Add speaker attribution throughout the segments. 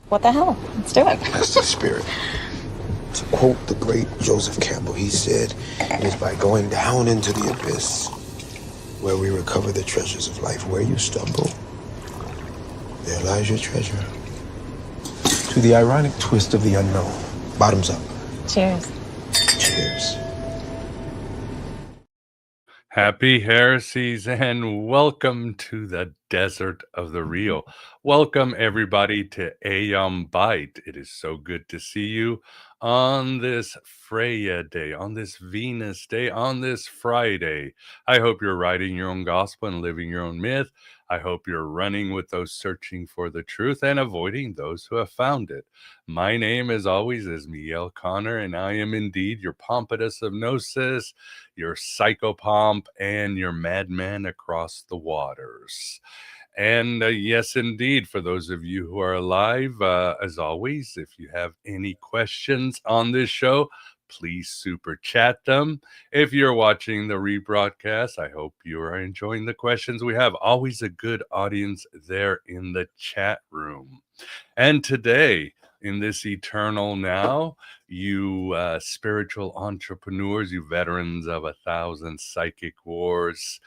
Speaker 1: What the hell? Let's do it.
Speaker 2: That's the spirit. To quote the great Joseph Campbell, he said, "It is by going down into the abyss where we recover the treasures of life. Where you stumble, there lies your treasure." To the ironic twist of the unknown. Bottoms up.
Speaker 1: Cheers.
Speaker 2: Cheers.
Speaker 3: Happy heresies and welcome to the desert of the real. Welcome everybody to Ayam Bite. It is so good to see you on this Freya day, on this Venus day, on this Friday. I hope you're writing your own gospel and living your own myth. I hope you're running with those searching for the truth and avoiding those who have found it. My name, as always, is Miguel Connor, and I am indeed your Pompatus of Gnosis, your psychopomp, and your madman across the waters. And yes, indeed, for those of you who are alive, as always, if you have any questions on this show, please super chat them. If you're watching the rebroadcast, I hope you are enjoying the questions. We have always a good audience there in the chat room. And today, in this eternal now, you spiritual entrepreneurs, you veterans of 1,000 psychic wars,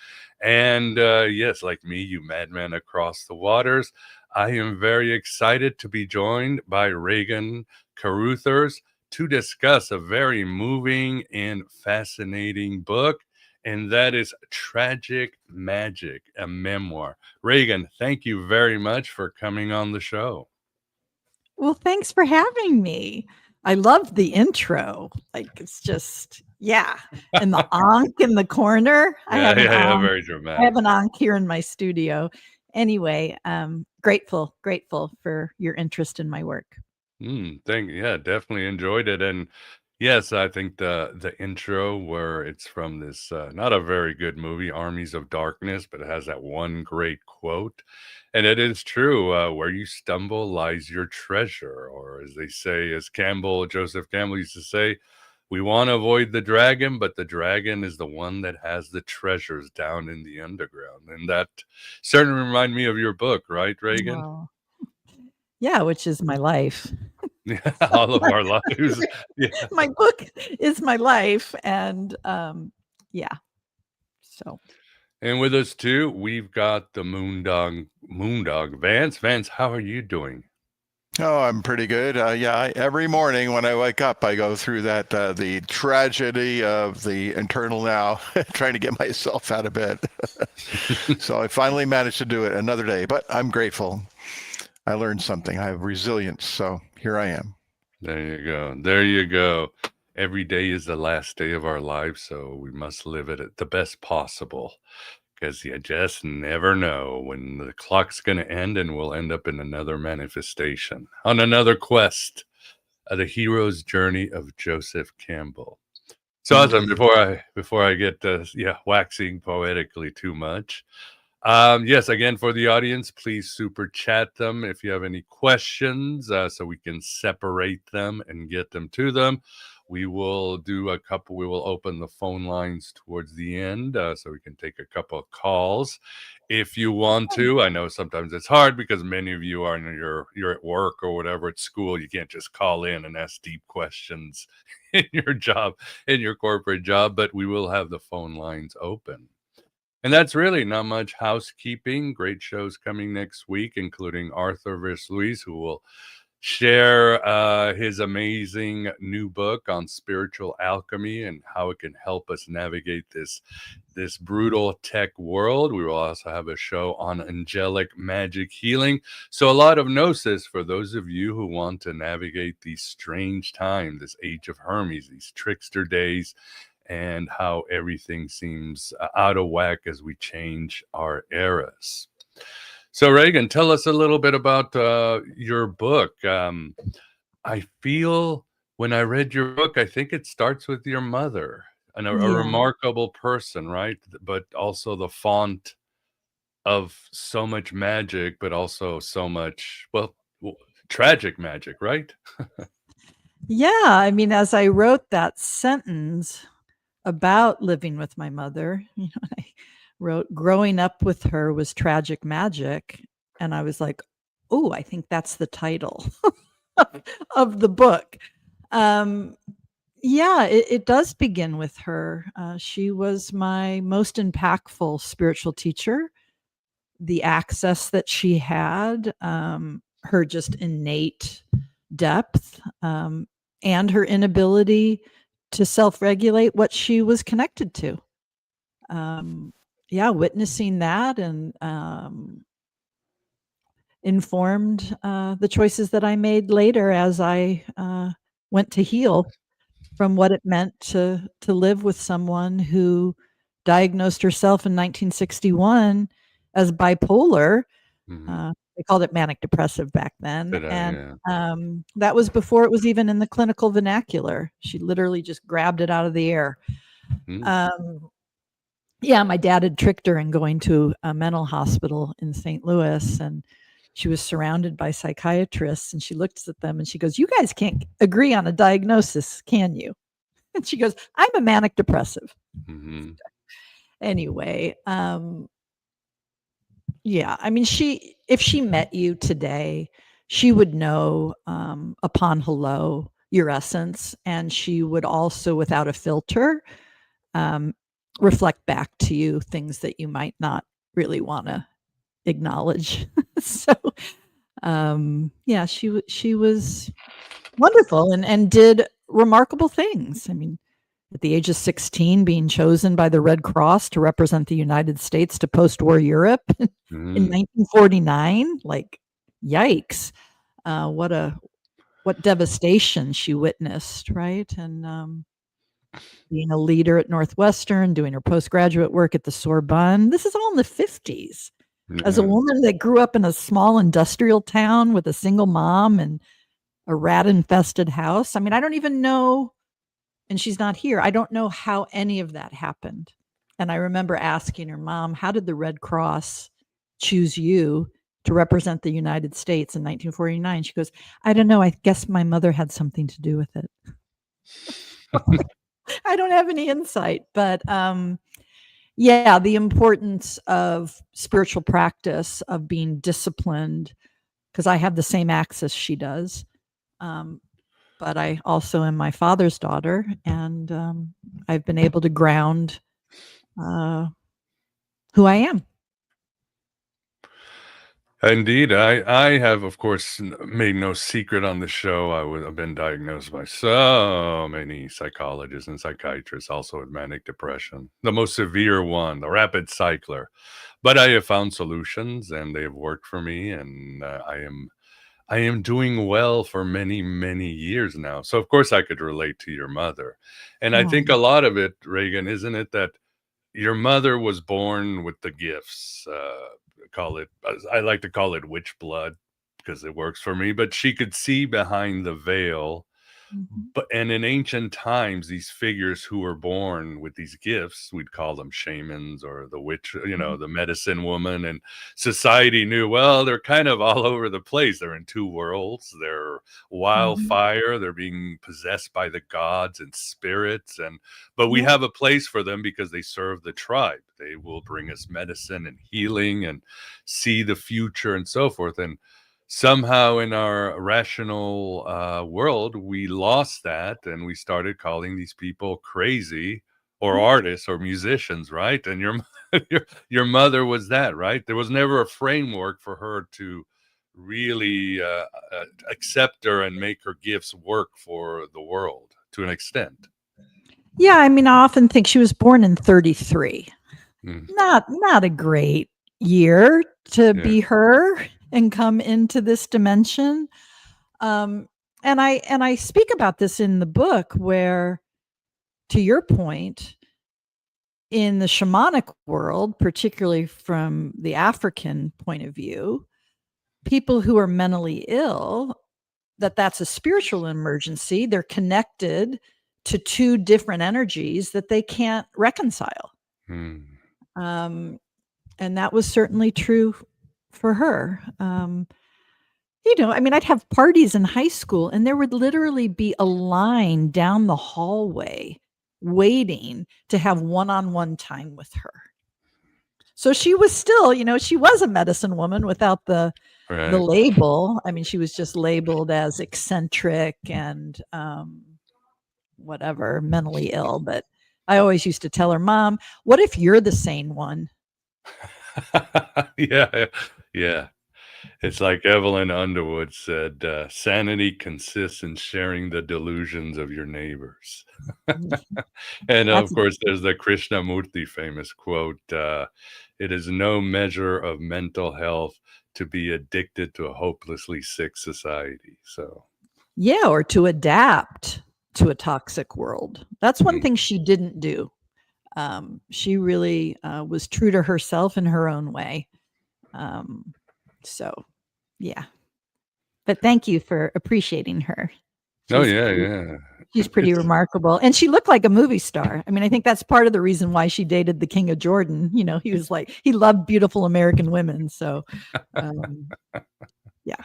Speaker 3: and yes, like me, you madman across the waters, I am very excited to be joined by Regan Caruthers to discuss a very moving and fascinating book, and that is Tragic Magic, a memoir. Regan, thank you very much for coming on the show.
Speaker 4: Well, thanks for having me. I love the intro. Like, it's just, yeah. And the onk in the corner. I have
Speaker 3: very dramatic.
Speaker 4: I have an onk here in my studio. Anyway, grateful for your interest in my work.
Speaker 3: Definitely enjoyed it. And yes, I think the intro where it's from this not a very good movie, Armies of Darkness, but it has that one great quote. And it is true, where you stumble lies your treasure, or as they say, as Joseph Campbell used to say, we want to avoid the dragon, but the dragon is the one that has the treasures down in the underground. And that certainly reminded me of your book, right, Regan?
Speaker 4: Oh. Yeah, which is my life.
Speaker 3: Yeah, all of our lives. Yeah.
Speaker 4: My book is my life. And yeah. So.
Speaker 3: And with us too, we've got the Moondog Vance. Vance, how are you doing?
Speaker 5: Oh, I'm pretty good. Every morning when I wake up, I go through that the tragedy of the internal now, trying to get myself out of bed. So I finally managed to do it another day, but I'm grateful. I learned something. I have resilience, so here I am.
Speaker 3: There you go. Every day is the last day of our lives, so we must live it at the best possible, because you just never know when the clock's going to end and we'll end up in another manifestation, on another quest, the hero's journey of Joseph Campbell. So awesome. Before I get waxing poetically too much, yes, again, for the audience, please super chat them if you have any questions, so we can separate them and get them to them. We will do a couple. We will open the phone lines towards the end, so we can take a couple of calls if you want to. I know sometimes it's hard because many of you are you're at work or whatever, at school. You can't just call in and ask deep questions in your job, in your corporate job. But we will have the phone lines open. And that's really not much housekeeping. Great shows coming next week, including Arthur vs. Louise, who will share his amazing new book on spiritual alchemy and how it can help us navigate this brutal tech world. We will also have a show on angelic magic healing. So a lot of gnosis for those of you who want to navigate these strange times, this age of Hermes, these trickster days, and how everything seems out of whack as we change our eras. So, Regan, tell us a little bit about your book. I feel when I read your book, I think it starts with your mother, and a remarkable person, right? But also the font of so much magic, but also so much, tragic magic, right?
Speaker 4: Yeah. I mean, as I wrote that sentence about living with my mother, I wrote, growing up with her was tragic magic. And I was like, oh, I think that's the title of the book. Yeah, it does begin with her. She was my most impactful spiritual teacher. The access that she had, her just innate depth, and her inability to self-regulate what she was connected to. Yeah, witnessing that and informed the choices that I made later as I went to heal from what it meant to live with someone who diagnosed herself in 1961 as bipolar. They called it manic depressive back then, and that was before it was even in the clinical vernacular. She literally just grabbed it out of the air. Yeah, my dad had tricked her in going to a mental hospital in St. Louis, and she was surrounded by psychiatrists, and she looks at them and she goes, "You guys can't agree on a diagnosis, can you?" And she goes, "I'm a manic depressive." Anyway, yeah, I mean, if she met you today, she would know upon hello your essence, and she would also, without a filter, reflect back to you things that you might not really want to acknowledge. So, yeah, she was wonderful and did remarkable things. I mean, at the age of 16, being chosen by the Red Cross to represent the United States to post-war Europe in 1949, like, yikes. What devastation she witnessed, right? And being a leader at Northwestern, doing her postgraduate work at the Sorbonne. This is all in the 50s. As a woman that grew up in a small industrial town with a single mom and a rat-infested house. I mean, I don't even know, and she's not here, I don't know how any of that happened. And I remember asking her, "Mom, how did the Red Cross choose you to represent the United States in 1949? She goes, "I don't know. I guess my mother had something to do with it." I don't have any insight, but yeah, the importance of spiritual practice, of being disciplined, because I have the same access she does. But I also am my father's daughter, and I've been able to ground who I am.
Speaker 3: Indeed, I have, of course, made no secret on the show. I've been diagnosed by so many psychologists and psychiatrists, also with manic depression, the most severe one, the rapid cycler. But I have found solutions, and they have worked for me, and I am doing well for many, many years now. So of course I could relate to your mother, and I think a lot of it, Regan, isn't it that your mother was born with the gifts? I like to call it witch blood because it works for me, but she could see behind the veil. And in ancient times, these figures who were born with these gifts, we'd call them shamans or the witch, the medicine woman, and society knew, well, they're kind of all over the place. They're in two worlds. They're wildfire. They're being possessed by the gods and spirits. But we have a place for them because they serve the tribe. They will bring us medicine and healing and see the future and so forth. And somehow in our rational world, we lost that, and we started calling these people crazy, or artists or musicians, right? And your mother was that, right? There was never a framework for her to really accept her and make her gifts work for the world to an extent.
Speaker 4: Yeah, I mean, I often think she was born in 33. Not a great year to be her and come into this dimension. And I speak about this in the book where, to your point, in the shamanic world, particularly from the African point of view, people who are mentally ill, that's a spiritual emergency. They're connected to two different energies that they can't reconcile. And that was certainly true for her. I mean, I'd have parties in high school, and there would literally be a line down the hallway waiting to have one-on-one time with her. So she was still, she was a medicine woman without the
Speaker 3: Right.
Speaker 4: label. I mean, she was just labeled as eccentric and whatever, mentally ill. But I always used to tell her, Mom, what if you're the sane one?
Speaker 3: Yeah. Yeah. It's like Evelyn Underwood said, sanity consists in sharing the delusions of your neighbors. And of
Speaker 4: That's
Speaker 3: course, there's the Krishnamurti famous quote, it is no measure of mental health to be addicted to a hopelessly sick society. So,
Speaker 4: yeah, or to adapt to a toxic world. That's one
Speaker 3: mm,
Speaker 4: thing she didn't do. She really was true to herself in her own way. So, yeah. But thank you for appreciating her.
Speaker 3: oh,
Speaker 4: She's
Speaker 3: yeah,
Speaker 4: pretty,
Speaker 3: yeah.
Speaker 4: she's pretty
Speaker 3: It's,
Speaker 4: remarkable, and she looked like a movie star. I mean, I think that's part of the reason why she dated the King of Jordan. He was like he loved beautiful American women. So, um, yeah.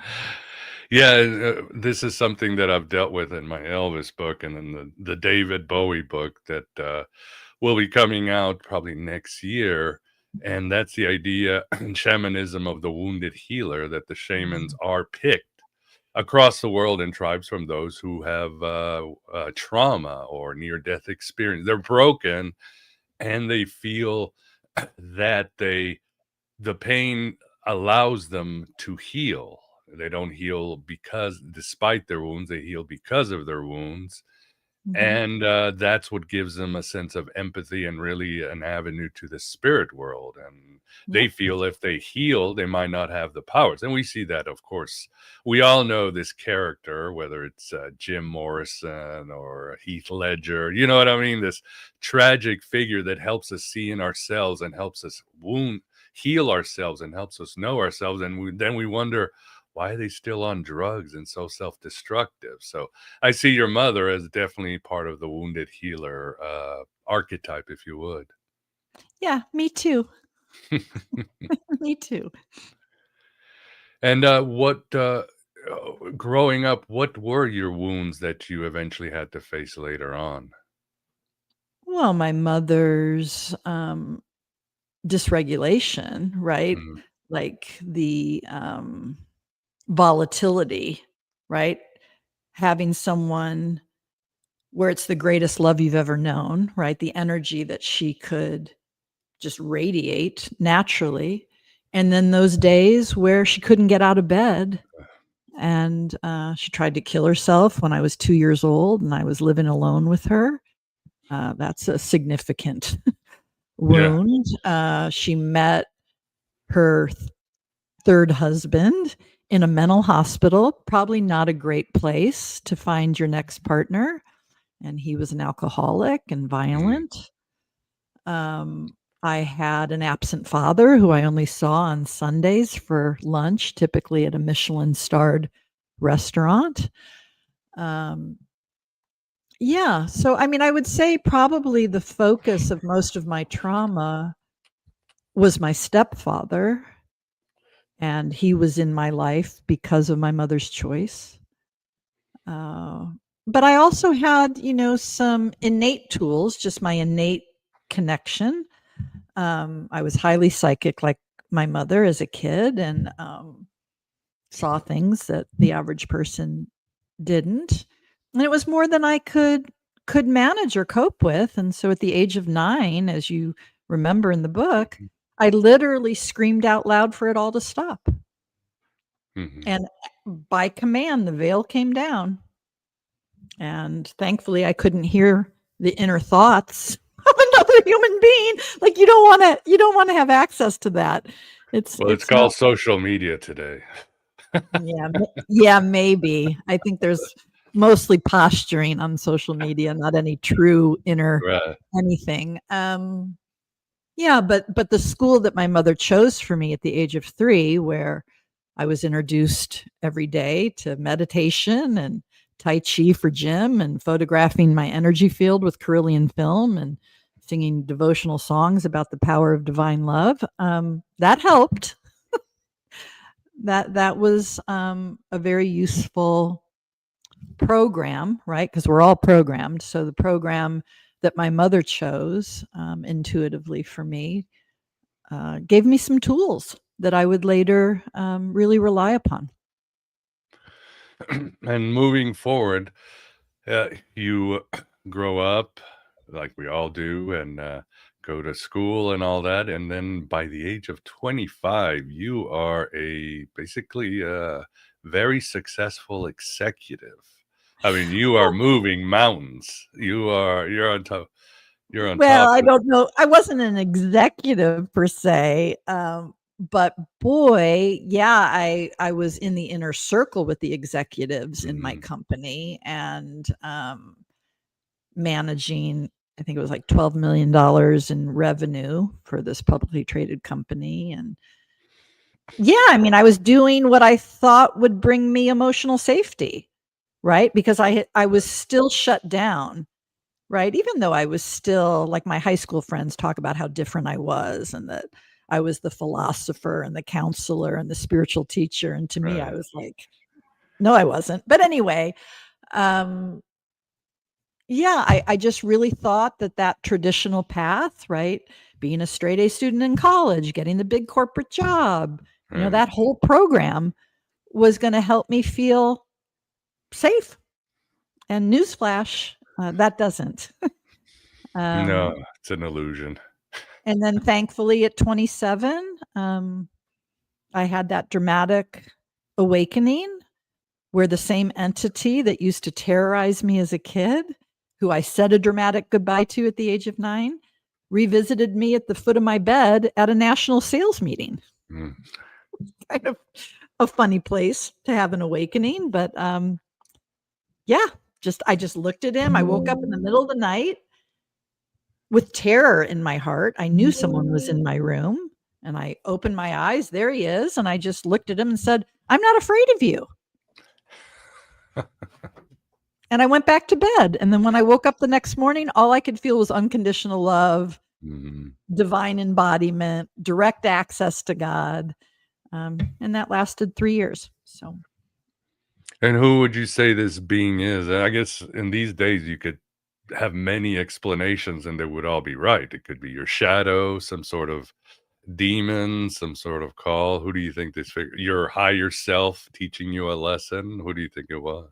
Speaker 3: yeah, this is something that I've dealt with in my Elvis book and in the David Bowie book that will be coming out probably next year. And that's the idea in shamanism of the wounded healer, that the shamans are picked across the world in tribes from those who have trauma or near-death experience. They're broken and they feel that the pain allows them to heal. They don't heal because, despite their wounds, they heal because of their wounds.
Speaker 4: Mhm.
Speaker 3: And that's what gives them a sense of empathy and really an avenue to the spirit world. And they
Speaker 4: Yep.
Speaker 3: feel if they heal, they might not have the powers. And we see that, of course. We all know this character, whether it's Jim Morrison or Heath Ledger, you know what I mean? This tragic figure that helps us see in ourselves and helps us heal ourselves and helps us know ourselves. And then we wonder, why are they still on drugs and so self-destructive? So I see your mother as definitely part of the wounded healer archetype, if you would.
Speaker 4: Yeah, me too. Me too.
Speaker 3: And growing up, what were your wounds that you eventually had to face later on?
Speaker 4: Well, my mother's dysregulation, right?
Speaker 3: Mm,
Speaker 4: Like the volatility, right? Having someone where it's the greatest love you've ever known, right? The energy that she could just radiate naturally. And then those days where she couldn't get out of bed and she tried to kill herself when I was 2 years old and I was living alone with her. That's a significant
Speaker 3: yeah.
Speaker 4: wound. She met her third husband in a mental hospital, probably not a great place to find your next partner. And he was an alcoholic and
Speaker 3: Mm,
Speaker 4: violent. I had an absent father who I only saw on Sundays for lunch, typically at a Michelin starred restaurant. Um, yeah. So, I mean, I would say probably the focus of most of my trauma was my stepfather, and he was in my life because of my mother's choice. Uh, but I also had, some innate tools, just my innate connection. I was highly psychic, like my mother as a kid, and saw things that the average person didn't. And it was more than I could manage or cope with. And so, at the age of 9, as you remember in the book, I literally screamed out loud for it all to stop.
Speaker 3: mhm.
Speaker 4: And by command, the veil came down. And thankfully, I couldn't hear the inner thoughts of another human being. Like you don't want to have access to that. It's
Speaker 3: Well, it's
Speaker 4: it's not.
Speaker 3: called social media today.
Speaker 4: Yeah, yeah, maybe. I think there's mostly posturing on social media, not any true inner
Speaker 3: Right.
Speaker 4: anything. Yeah, but the school that my mother chose for me at the age of 3, where I was introduced every day to meditation and Tai Chi for gym and photographing my energy field with Carillion film and singing devotional songs about the power of divine love. That helped. That was a very useful program, right? Because we're all programmed. So the program that my mother chose intuitively for me gave me some tools that I would later really rely upon.
Speaker 3: And moving forward, you grow up like we all do and go to school and all that. And then by the age of 25, you are basically a very successful executive. I mean, you are moving mountains. You're on top. You're on
Speaker 4: Well,
Speaker 3: top
Speaker 4: I
Speaker 3: of.
Speaker 4: don't know. I wasn't an executive per se, but boy, yeah, I was in the inner circle with the executives in my company and managing. I think it was like $12 million in revenue for this publicly traded company, and yeah, I mean, I was doing what I thought would bring me emotional safety, right? Because I was still shut down. Right. Even though I was still like my high school friends talk about how different I was and that I was the philosopher and the counselor and the spiritual teacher. And to me, I
Speaker 3: Right.
Speaker 4: was like, no, I wasn't. But anyway, yeah, I just really thought that traditional path, right? Being a straight A student in college, getting the big corporate job,
Speaker 3: Right.
Speaker 4: that whole program was going to help me feel safe. And newsflash, that doesn't.
Speaker 3: No, it's an illusion.
Speaker 4: And then thankfully at 27, I had that dramatic awakening where the same entity that used to terrorize me as a kid, who I said a dramatic goodbye to at the age of 9, revisited me at the foot of my bed at a national sales meeting.
Speaker 3: Mm.
Speaker 4: Kind of a funny place to have an awakening, but yeah, I just looked at him. I woke up in the middle of the night with terror in my heart. I knew someone was in my room and I opened my eyes. There he is. And I just looked at him and said, I'm not afraid of you. And I went back to bed. And then when I woke up the next morning, all I could feel was unconditional love, divine embodiment, direct access to God. And that lasted 3 years. So.
Speaker 3: And who would you say this being is? I guess in these days you could have many explanations and they would all be right. It could be your shadow, some sort of demon, some sort of call. Who do you think this your higher self teaching you a lesson? Who do you think it was?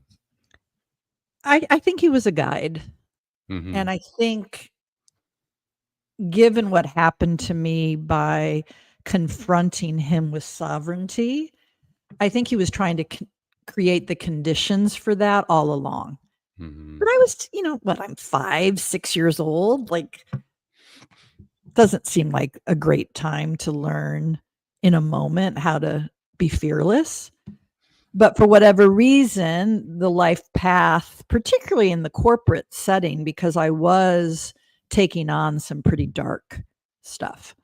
Speaker 4: I think he was a guide. And I think given what happened to me by confronting him with sovereignty, I think he was trying to create the conditions for that all along. But I was, I'm 5, 6 years old. Like, doesn't seem like a great time to learn in a moment how to be fearless. But for whatever reason, the life path, particularly in the corporate setting, because I was taking on some pretty dark stuff.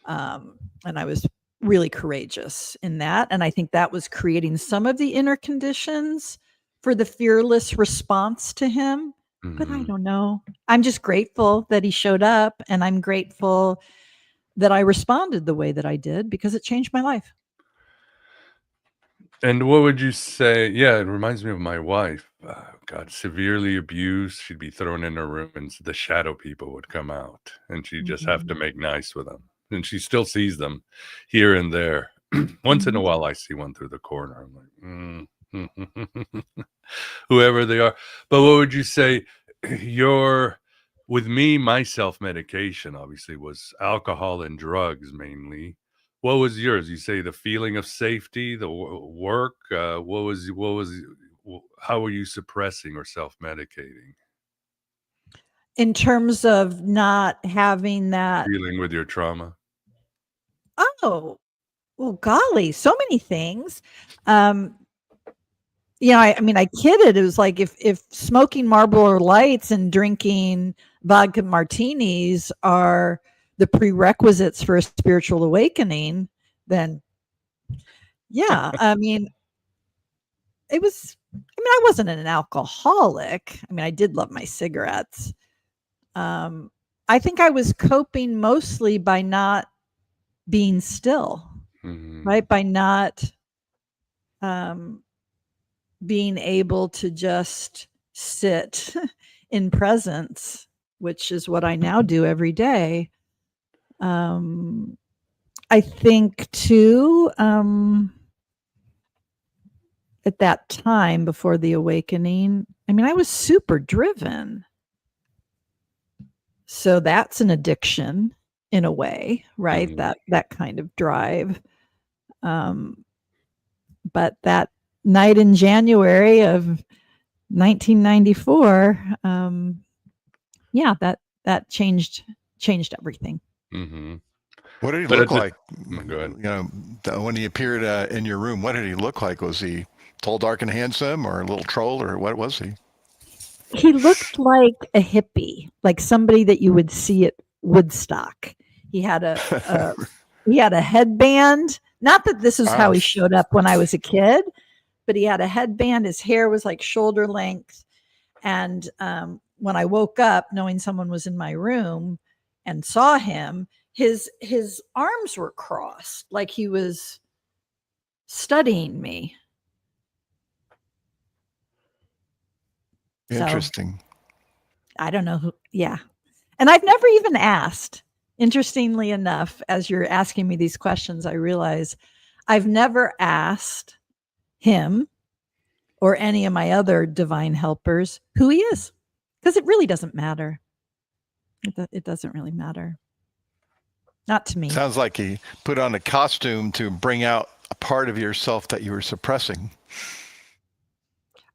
Speaker 4: And I was really courageous in that. And I think that was creating some of the inner conditions for the fearless response to him. But I don't know. I'm just grateful that he showed up. And I'm grateful that I responded the way that I did because it changed my life.
Speaker 3: And what would you say? Yeah, it reminds me of my wife. God, severely abused. She'd be thrown in her room and the shadow people would come out and she'd just have to make nice with them. And she still sees them here and there. Once in a while, I see one through the corner. I'm like, whoever they are. But what would you say with me, my self-medication obviously was alcohol and drugs mainly. What was yours? You say the feeling of safety, the work. How were you suppressing or self-medicating?
Speaker 4: In terms of not having that.
Speaker 3: Dealing with your trauma?
Speaker 4: Oh, well, golly, so many things. I mean, I kidded. It was like if smoking Marlboro Lights and drinking vodka martinis are the prerequisites for a spiritual awakening, then yeah, I mean, I wasn't an alcoholic. I mean, I did love my cigarettes. I think I was coping mostly by not being still, right? By not being able to just sit in presence, which is what I now do every day. I think too, at that time before the awakening, I mean, I was super driven. So that's an addiction in a way, right?
Speaker 3: Mhm.
Speaker 4: That kind of drive. But that night in January of 1994, yeah, that changed everything.
Speaker 3: Mhm.
Speaker 5: What did he
Speaker 3: But
Speaker 5: look
Speaker 3: at the
Speaker 5: like?
Speaker 3: go ahead.
Speaker 5: You know, when he appeared in your room, what did he look like? Was he tall, dark, and handsome, or a little troll, or what was he?
Speaker 4: He looked like a hippie, like somebody that you would see at Woodstock. He had a headband. Not that this is how
Speaker 5: Ah,
Speaker 4: he showed up when I was a kid, but he had a headband. His hair was like shoulder length. And when I woke up, knowing someone was in my room and saw him, his arms were crossed, like he was studying me. So
Speaker 5: interesting.
Speaker 4: I don't know who. Yeah, and I've never even asked. Interestingly enough, as you're asking me these questions, I realize I've never asked him or any of my other divine helpers who he is, because it really doesn't matter. It doesn't really matter. Not to me.
Speaker 5: Sounds like he put on a costume to bring out a part of yourself that you were suppressing.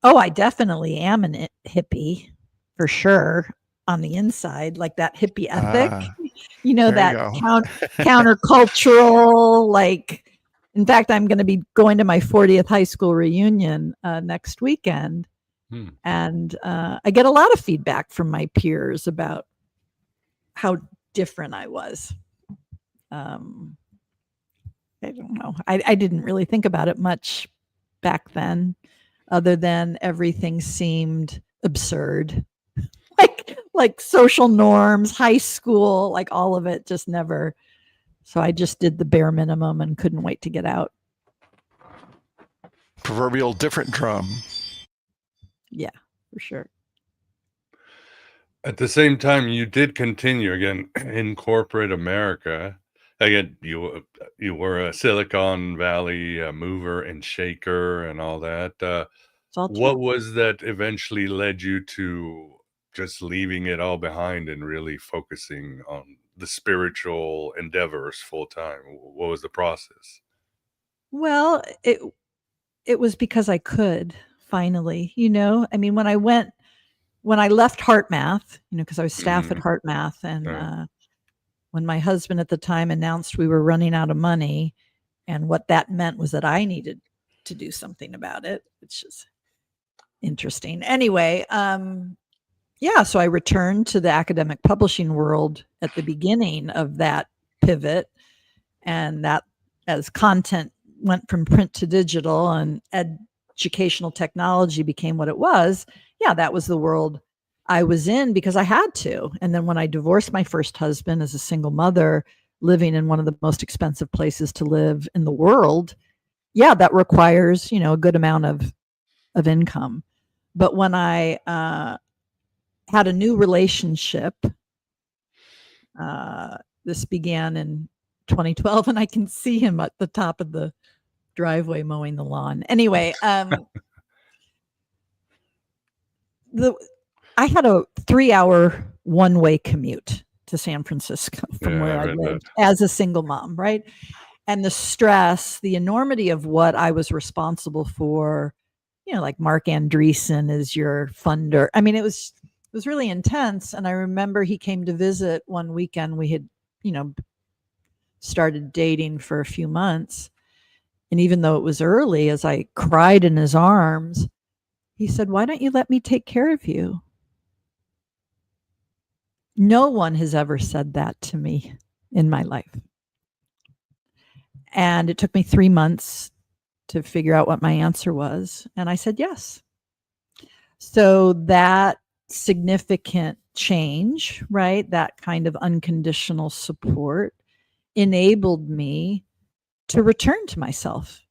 Speaker 4: Oh, I definitely am a hippie for sure on the inside, like that hippie ethic,
Speaker 5: Ah, there you
Speaker 4: that
Speaker 5: go.
Speaker 4: countercultural, like, in fact, I'm going to be going to my 40th high school reunion next weekend.
Speaker 3: Hmm.
Speaker 4: And I get a lot of feedback from my peers about how different I was. I don't know. I didn't really think about it much back then, other than everything seemed absurd. like social norms, high school, like all of it just never. So I just did the bare minimum and couldn't wait to get out.
Speaker 5: Proverbial different drum.
Speaker 4: Yeah, for sure.
Speaker 3: At the same time, you did continue again in corporate America. Again, you were a Silicon Valley mover and shaker and all that.
Speaker 4: It's all
Speaker 3: What
Speaker 4: true.
Speaker 3: was that eventually led you to just leaving it all behind and really focusing on the spiritual endeavors full time? What was the process?
Speaker 4: Well, it was because I could finally, I mean, when I left Heart Math, because I was staff at
Speaker 3: Mhm.
Speaker 4: Heart Math, and
Speaker 3: Yeah.
Speaker 4: when my husband at the time announced we were running out of money, and what that meant was that I needed to do something about it, which is interesting. Anyway, yeah, so I returned to the academic publishing world at the beginning of that pivot, and that as content went from print to digital and educational technology became what it was, yeah, that was the world I was in because I had to. And then when I divorced my first husband as a single mother, living in one of the most expensive places to live in the world, yeah, that requires, a good amount of income. But when I had a new relationship, this began in 2012, and I can see him at the top of the driveway mowing the lawn. Anyway, I had a 3-hour one-way commute to San Francisco from
Speaker 3: Yeah, I
Speaker 4: where I
Speaker 3: read that.
Speaker 4: lived as a single mom, right? And the stress, the enormity of what I was responsible for, like Mark Andreessen is your funder. I mean, it was really intense. And I remember he came to visit one weekend. We had, started dating for a few months. And even though it was early, as I cried in his arms, he said, "Why don't you let me take care of you?" No one has ever said that to me in my life. And it took me 3 months to figure out what my answer was. And I said yes. So that significant change, right? That kind of unconditional support enabled me to return to myself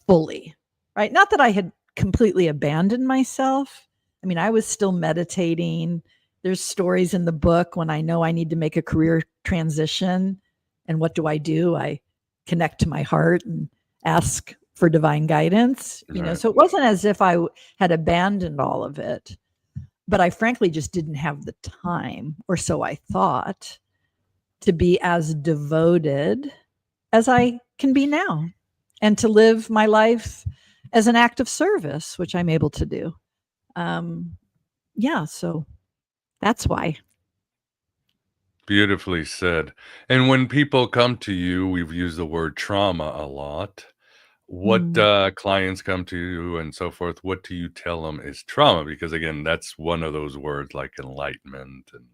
Speaker 4: fully, right? Not that I had completely abandoned myself. I mean, I was still meditating. There's stories in the book when I know I need to make a career transition. And what do? I connect to my heart and ask for divine guidance,
Speaker 3: Right.
Speaker 4: so it wasn't as if I had abandoned all of it, but I frankly just didn't have the time, or so I thought, to be as devoted as I can be now, and to live my life as an act of service, which I'm able to do. So that's why.
Speaker 3: Beautifully said. And when people come to you, we've used the word trauma a lot. What clients come to you and so forth, what do you tell them is trauma? Because again, that's one of those words like enlightenment and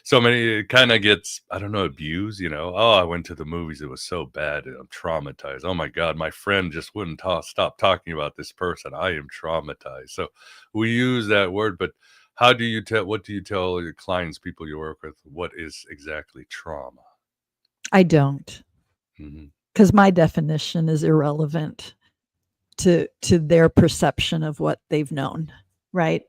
Speaker 3: so many, it kind of gets, I don't know, abused, Oh, I went to the movies. It was so bad. And I'm traumatized. Oh my God, my friend just wouldn't stop talking about this person. I am traumatized. So we use that word, but what do you tell your clients, people you work with, what is exactly trauma?
Speaker 4: I don't,
Speaker 3: Mhm.
Speaker 4: because my definition is irrelevant to their perception of what they've known, right?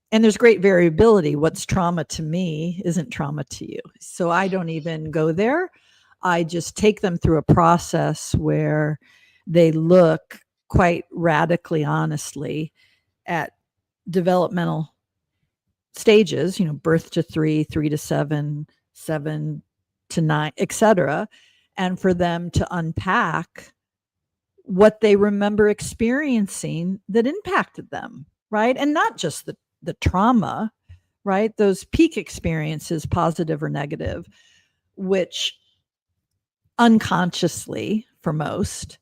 Speaker 4: And there's great variability. What's trauma to me isn't trauma to you. So I don't even go there. I just take them through a process where they look quite radically honestly at developmental stages, birth to 3, 3 to 7, 7 to 9, etc., and for them to unpack what they remember experiencing that impacted them, right? And not just the trauma, right? Those peak experiences, positive or negative, which unconsciously, for most,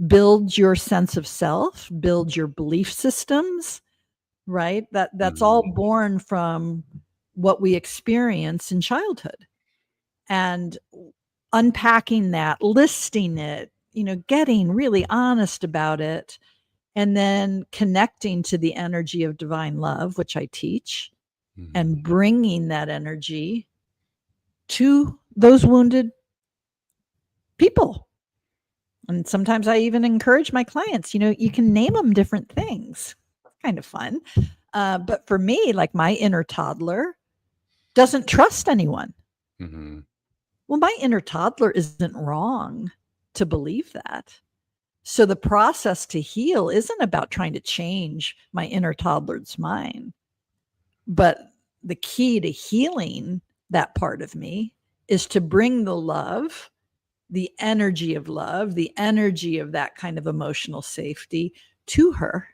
Speaker 4: build your sense of self, build your belief systems, right? That's all born from what we experience in childhood. And unpacking that, listing it, getting really honest about it, and then connecting to the energy of divine love, which I teach, and bringing that energy to those wounded people. And sometimes I even encourage my clients, you can name them different things. Kind of fun. But for me, like my inner toddler doesn't trust anyone.
Speaker 3: Mm-hmm.
Speaker 4: Well, my inner toddler isn't wrong to believe that. So the process to heal isn't about trying to change my inner toddler's mind. But the key to healing that part of me is to bring the love, the energy of love, the energy of that kind of emotional safety to her,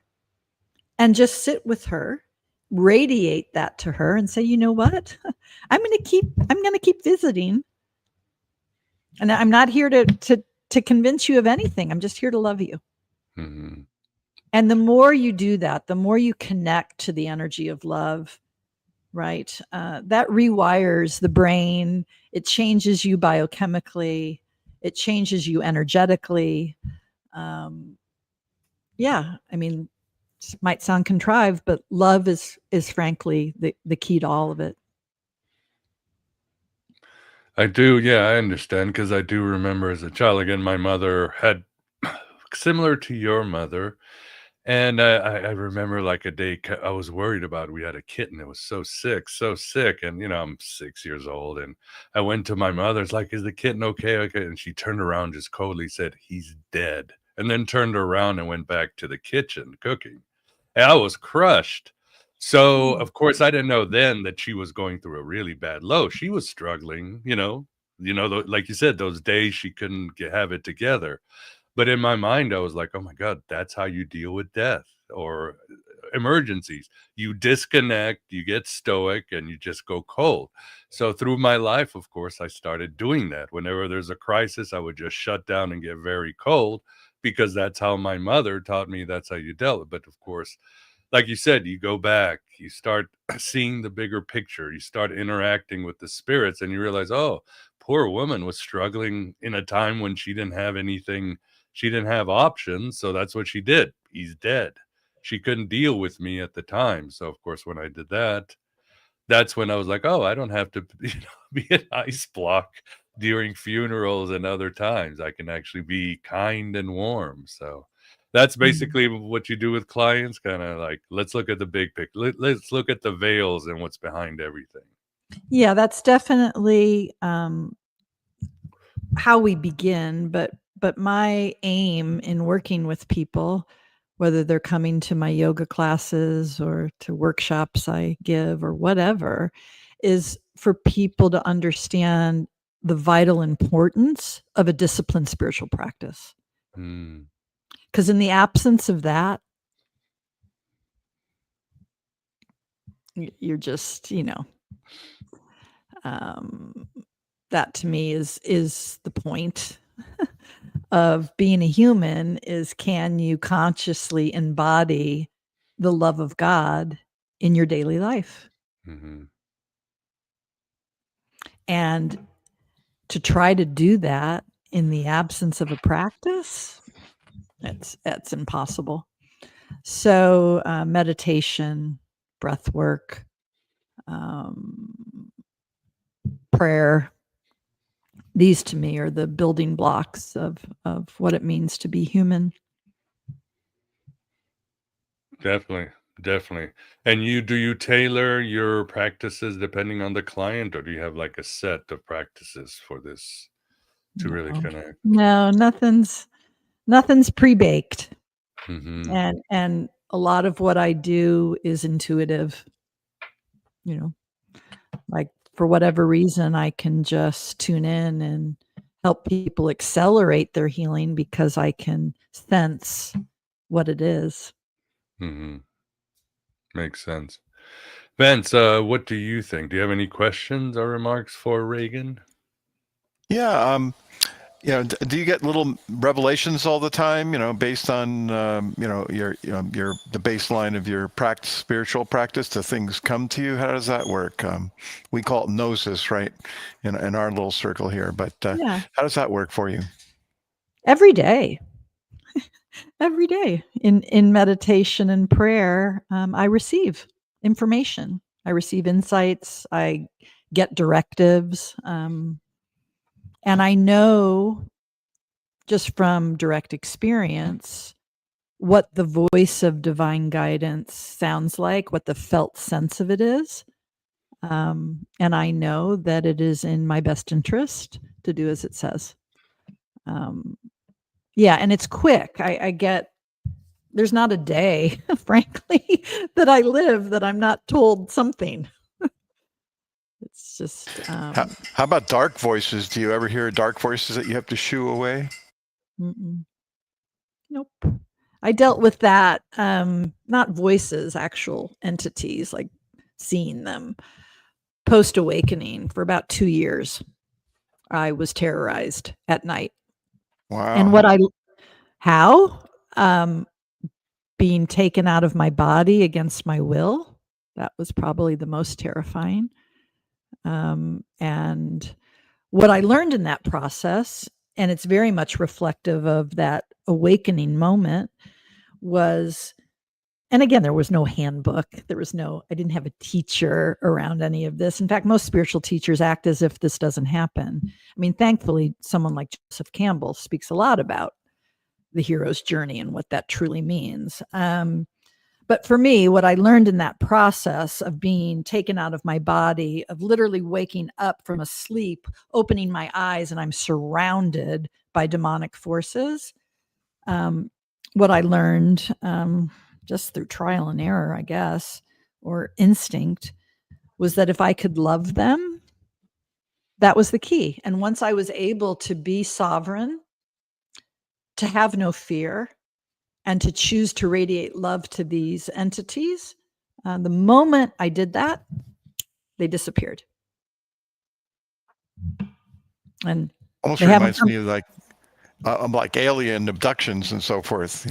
Speaker 4: and just sit with her, radiate that to her, and say, you know what? I'm going to keep visiting. And I'm not here to convince you of anything. I'm just here to love you.
Speaker 3: Mm-hmm.
Speaker 4: And the more you do that, the more you connect to the energy of love, right? That rewires the brain. It changes you biochemically. It changes you energetically. I mean, it might sound contrived, but love is frankly the key to all of it.
Speaker 3: I do, yeah, I understand because I do remember as a child, again, my mother had similar to your mother, and I remember like a day I was worried about. We had a kitten that was so sick, and I'm 6 years old, and I went to my mother's like, "Is the kitten okay?" Okay, and she turned around, just coldly said, "He's dead," and then turned around and went back to the kitchen cooking. And I was crushed. So, of course, I didn't know then that she was going through a really bad low. She was struggling, like you said, those days she couldn't have it together. But in my mind, I was like, oh my God, that's how you deal with death or emergencies. You disconnect, you get stoic, and you just go cold. So through my life, of course, I started doing that. Whenever there's a crisis, I would just shut down and get very cold because that's how my mother taught me that's how you dealt with it. But of course, like you said, you go back, you start seeing the bigger picture, you start interacting with the spirits, and you realize, oh, poor woman was struggling in a time when she didn't have anything, she didn't have options. So that's what she did. He's dead. She couldn't deal with me at the time. So, of course, when I did that, that's when I was like, oh, I don't have to be an ice block during funerals and other times. I can actually be kind and warm. So that's basically what you do with clients, kind of like, let's look at the big picture. Let's look at the veils and what's behind everything.
Speaker 4: Yeah, that's definitely how we begin, but my aim in working with people, whether they're coming to my yoga classes or to workshops I give or whatever, is for people to understand the vital importance of a disciplined spiritual practice.
Speaker 3: Mm.
Speaker 4: Because in the absence of that, you're just, that to me is the point of being a human, is can you consciously embody the love of God in your daily life?
Speaker 3: Mm-hmm.
Speaker 4: And to try to do that in the absence of a practice, that's impossible. So meditation, breath work, prayer, these to me are the building blocks of what it means to be human.
Speaker 3: Definitely. And do you tailor your practices depending on the client, or do you have like a set of practices for this to really connect?
Speaker 4: No, nothing's pre-baked.
Speaker 3: Mm-hmm.
Speaker 4: And a lot of what I do is intuitive. Like for whatever reason, I can just tune in and help people accelerate their healing because I can sense what it is.
Speaker 3: Mm-hmm. Makes sense. Vince, what do you think? Do you have any questions or remarks for Regan?
Speaker 5: Yeah. Do you get little revelations all the time? Based on your the baseline of your practice, spiritual practice. Do things come to you? How does that work? We call it gnosis, right? In our little circle here. But
Speaker 4: Yeah.
Speaker 5: how does that work for you?
Speaker 4: Every day. Every day in meditation and prayer, I receive information. I receive insights. I get directives. And I know just from direct experience what the voice of divine guidance sounds like, what the felt sense of it is. And I know that it is in my best interest to do as it says. Yeah, and it's quick. I get, there's not a day, frankly, that I live that I'm not told something. It's just
Speaker 5: How about dark voices? Do you ever hear dark voices that you have to shoo away?
Speaker 4: Nope. I dealt with that, not voices, actual entities, like seeing them post awakening for about 2 years. I was terrorized at night.
Speaker 5: Wow.
Speaker 4: And how? Being taken out of my body against my will. That was probably the most terrifying. And what I learned in that process, and it's very much reflective of that awakening moment, was, and again, there was no handbook. I didn't have a teacher around any of this. In fact, most spiritual teachers act as if this doesn't happen. I mean, thankfully, someone like Joseph Campbell speaks a lot about the hero's journey and what that truly means. But for me, what I learned in that process of being taken out of my body, of literally waking up from a sleep, opening my eyes, and I'm surrounded by demonic forces. What I learned, just through trial and error, I guess, or instinct, was that if I could love them, that was the key. And once I was able to be sovereign, to have no fear, and to choose to radiate love to these entities, the moment I did that, they disappeared. And
Speaker 5: almost
Speaker 4: they
Speaker 5: reminds me of like alien abductions and so forth,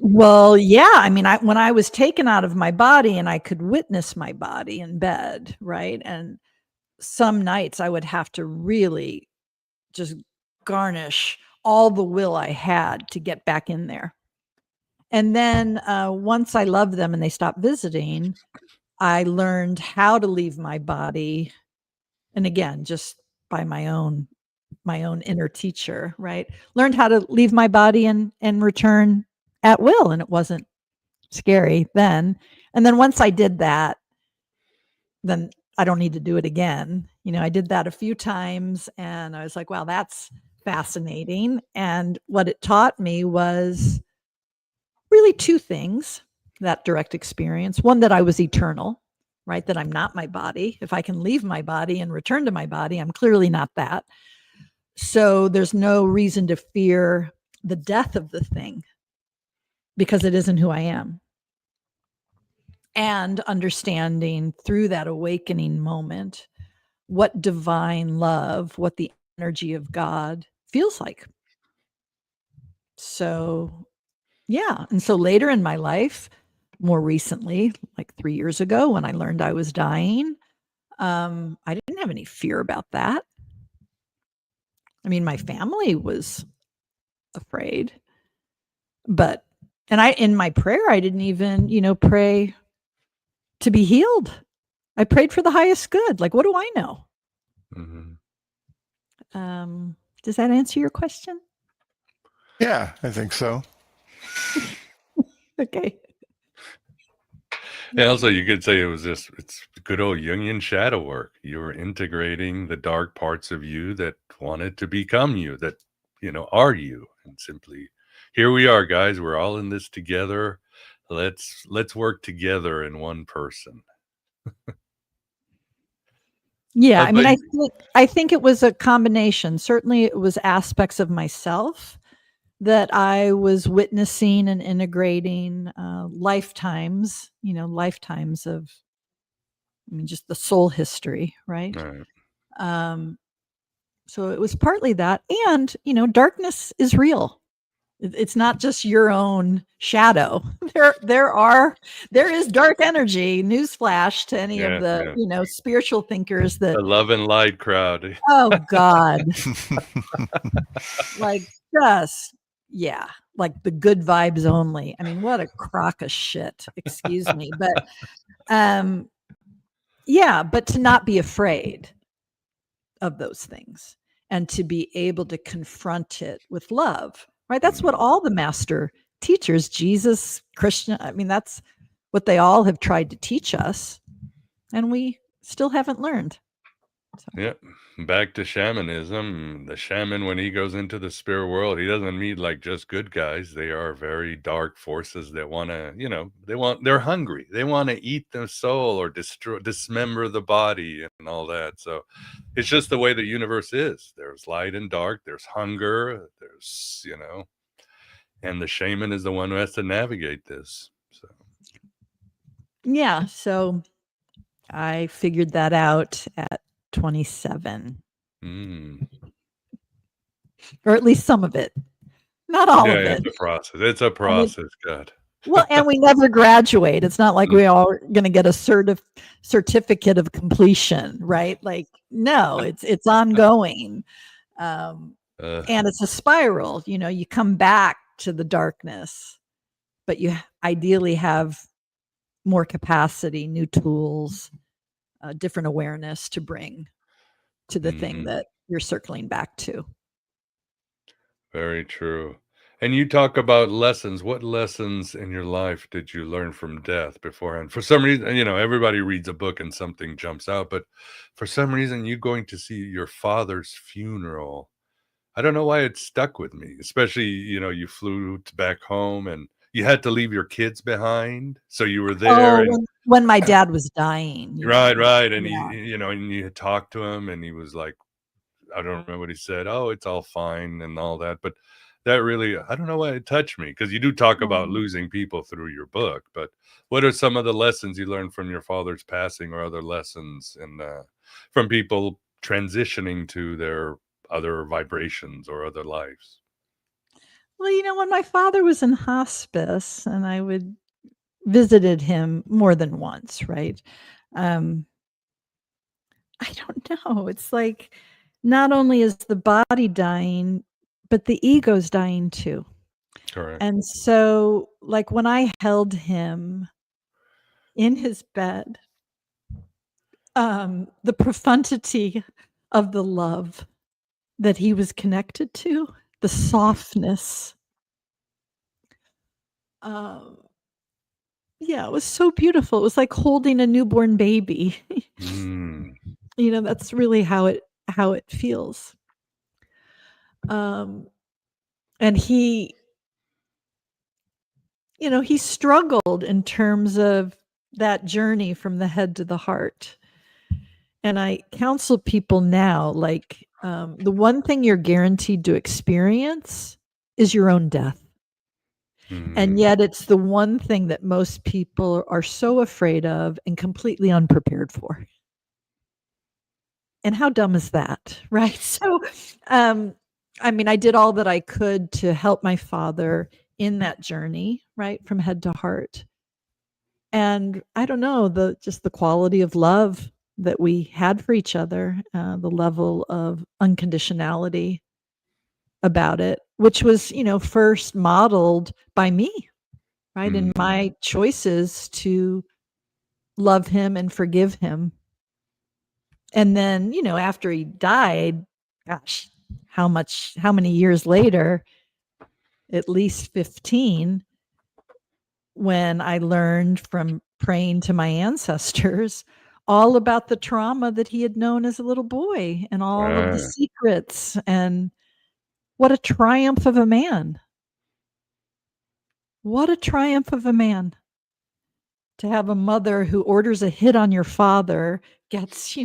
Speaker 4: Well, yeah. I mean, when I was taken out of my body and I could witness my body in bed, right? And some nights I would have to really just garnish all the will I had to get back in there. And then once I loved them and they stopped visiting, I learned how to leave my body. And again, just by my own inner teacher, right? Learned how to leave my body and return at will. And it wasn't scary then. And then once I did that, then I don't need to do it again. I did that a few times and I was like, wow, that's fascinating. And what it taught me was really two things, that direct experience. One, that I was eternal, right? That I'm not my body. If I can leave my body and return to my body, I'm clearly not that. So there's no reason to fear the death of the thing because it isn't who I am. And understanding through that awakening moment what divine love, what the energy of God feels like. So, yeah. And so later in my life, more recently, like 3 years ago, when I learned I was dying, I didn't have any fear about that. I mean, my family was afraid, but, and in my prayer, I didn't even, pray to be healed. I prayed for the highest good. Like, what do I know? Does that answer your question?
Speaker 5: Yeah, I think so.
Speaker 4: Okay.
Speaker 3: And also, you could say it's good old Jungian shadow work. You were integrating the dark parts of you that wanted to become you, that, are you. And simply, here we are, guys. We're all in this together. Let's work together in one person.
Speaker 4: Yeah, I mean, I think it was a combination. Certainly, it was aspects of myself that I was witnessing and integrating, lifetimes of, I mean, just the soul history, right?
Speaker 3: Right.
Speaker 4: So it was partly that, and darkness is real. It's not just your own shadow. There is dark energy. Newsflash to any of the spiritual thinkers that
Speaker 3: The love and light crowd.
Speaker 4: oh God, like just like the good vibes only. I mean, what a crock of shit. Excuse me, but but to not be afraid of those things and to be able to confront it with love. Right? That's what all the master teachers, Jesus, Krishna, I mean, that's what they all have tried to teach us, and we still haven't learned. So.
Speaker 3: Yep. Back to shamanism. The shaman, when he goes into the spirit world, he doesn't meet like just good guys. They are very dark forces that want to, they're hungry. They want to eat the soul or dismember the body and all that. So it's just the way the universe is. There's light and dark. There's hunger. There's, and the shaman is the one who has to navigate this. So.
Speaker 4: Yeah. So I figured that out at 27. Or at least some of it. Not all of it.
Speaker 3: It's a process. It's a process, God.
Speaker 4: Well, and we never graduate. It's not like we all are going to get a certificate of completion, right? Like, no, it's ongoing. And it's a spiral. You come back to the darkness, but you ideally have more capacity, new tools, different awareness to bring to the thing that you're circling back to.
Speaker 3: Very true. And you talk about lessons. What lessons in your life did you learn from death beforehand? For some reason, everybody reads a book and something jumps out, but for some reason, you going to see your father's funeral. I don't know why it stuck with me, especially, you flew back home and you had to leave your kids behind. So you were there.
Speaker 4: When my dad was dying.
Speaker 3: Right. And and you had talked to him and he was like, I don't remember what he said. Oh, it's all fine and all that. But that really, I don't know why it touched me, because you do talk about losing people through your book. But what are some of the lessons you learned from your father's passing, or other lessons from people transitioning to their other vibrations or other lives?
Speaker 4: Well, when my father was in hospice and I visited him more than once, right? I don't know. It's like, not only is the body dying, but the ego's dying too.
Speaker 3: Correct.
Speaker 4: And so, like, when I held him in his bed, the profundity of the love that he was connected to, the softness, Yeah, it was so beautiful. It was like holding a newborn baby.
Speaker 3: Mm.
Speaker 4: That's really how it feels. And he struggled in terms of that journey from the head to the heart. And I counsel people now, like, the one thing you're guaranteed to experience is your own death. And
Speaker 3: Mm.
Speaker 4: yet it's the one thing that most people are so afraid of and completely unprepared for. And how dumb is that, right? So, I did all that I could to help my father in that journey, right, from head to heart. And I don't know, just the quality of love that we had for each other, the level of unconditionality about it, which was, first modeled by me, right, in
Speaker 3: Mm.
Speaker 4: my choices to love him and forgive him. And then, after he died, gosh, how many years later, at least 15, when I learned from praying to my ancestors all about the trauma that he had known as a little boy and all of the
Speaker 3: Ah,
Speaker 4: secrets, and what a triumph of a man. What a triumph of a man to have a mother who orders a hit on your father, gets,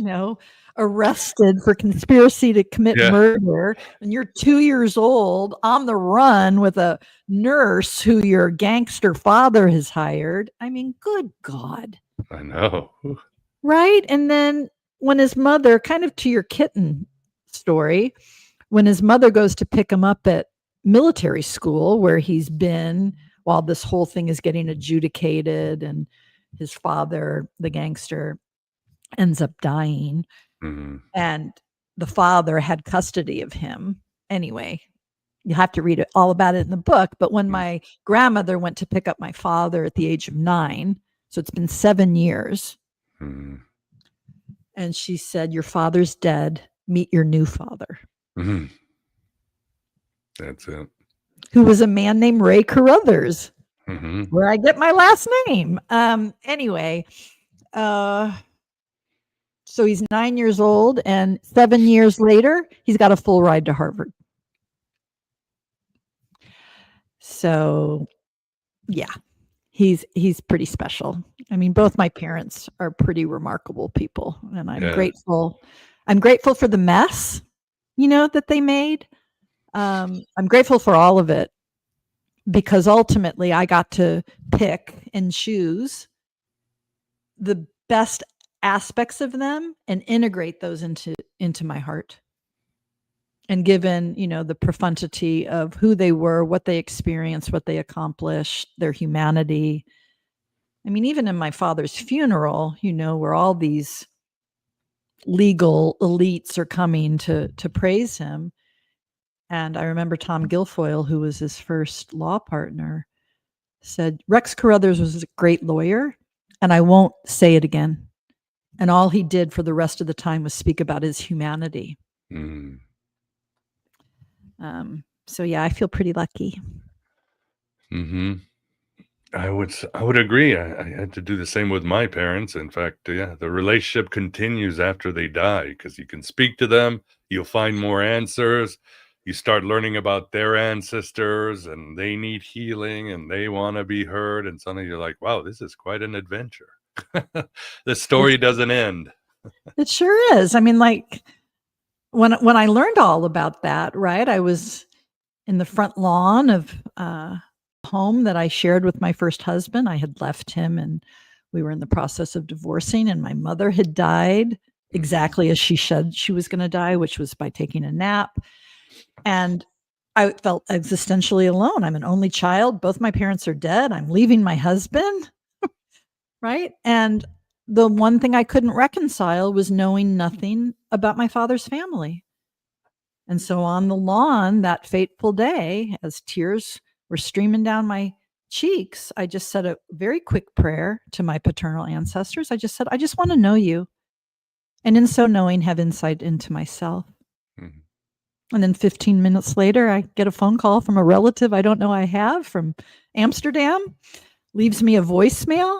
Speaker 4: arrested for conspiracy to commit
Speaker 3: yeah,
Speaker 4: murder, and you're 2 years old on the run with a nurse who your gangster father has hired. I mean, good God.
Speaker 3: I know.
Speaker 4: Right? And then when his mother, kind of to your kitten story, when his mother goes to pick him up at military school where he's been while this whole thing is getting adjudicated, and his father, the gangster, ends up dying,
Speaker 3: Mm.
Speaker 4: and the father had custody of him. Anyway, you have to read it all about it in the book. But when
Speaker 3: Mm.
Speaker 4: my grandmother went to pick up my father at the age of 9, so it's been 7 years,
Speaker 3: Mm.
Speaker 4: and she said, "Your father's dead. Meet your new father,"
Speaker 3: Mm. That's it.
Speaker 4: who was a man named Ray Caruthers,
Speaker 3: Mm-hmm.
Speaker 4: where I get my last name. Anyway, uh, so he's 9 years old, and 7 years later, he's got a full ride to Harvard. So, yeah, he's pretty special. I mean, both my parents are pretty remarkable people, and I'm
Speaker 3: Yeah.
Speaker 4: grateful. I'm grateful for the mess, that they made. I'm grateful for all of it, because ultimately I got to pick and choose the best aspects of them and integrate those into my heart. And given, the profundity of who they were, what they experienced, what they accomplished, their humanity. I mean, even in my father's funeral, where all these legal elites are coming to praise him. And I remember Tom Guilfoyle, who was his first law partner, said Rex Caruthers was a great lawyer, and I won't say it again. And all he did for the rest of the time was speak about his humanity.
Speaker 3: Mm.
Speaker 4: So yeah, I feel pretty lucky.
Speaker 3: Mm-hmm. I would agree. I had to do the same with my parents. In fact, yeah, the relationship continues after they die, because you can speak to them, you'll find more answers. You start learning about their ancestors, and they need healing, and they want to be heard. And suddenly you're like, wow, this is quite an adventure. The story doesn't end.
Speaker 4: It sure is. I mean, like when I learned all about that, right? I was in the front lawn of home that I shared with my first husband. I had left him, and we were in the process of divorcing, and my mother had died exactly as she said she was going to die, which was by taking a nap. And I felt existentially alone. I'm an only child. Both my parents are dead. I'm leaving my husband, right? And the one thing I couldn't reconcile was knowing nothing about my father's family. And so on the lawn that fateful day, as tears were streaming down my cheeks, I just said a very quick prayer to my paternal ancestors. I just said, I just want to know you. And in so knowing, have insight into myself.
Speaker 3: Mhm.
Speaker 4: And then 15 minutes later, I get a phone call from a relative I don't know I have from Amsterdam, leaves me a voicemail.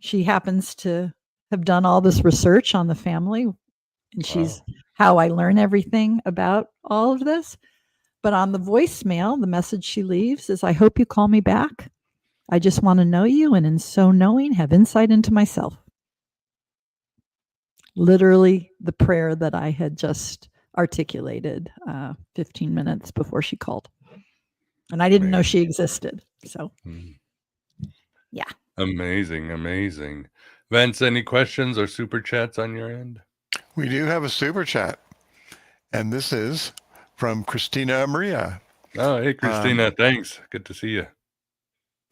Speaker 4: She happens to have done all this research on the family, and she's how I learn everything about all of this. But on the voicemail, the message she leaves is, I hope you call me back. I just want to know you, and in so knowing, have insight into myself. Literally the prayer that I had just articulated 15 minutes before she called. And I didn't know she existed. So, yeah.
Speaker 3: Amazing, amazing. Vince, any questions or super chats on your end?
Speaker 5: We do have a super chat, and this is from Christina Maria.
Speaker 3: Oh, hey, Christina, thanks. Good to see you.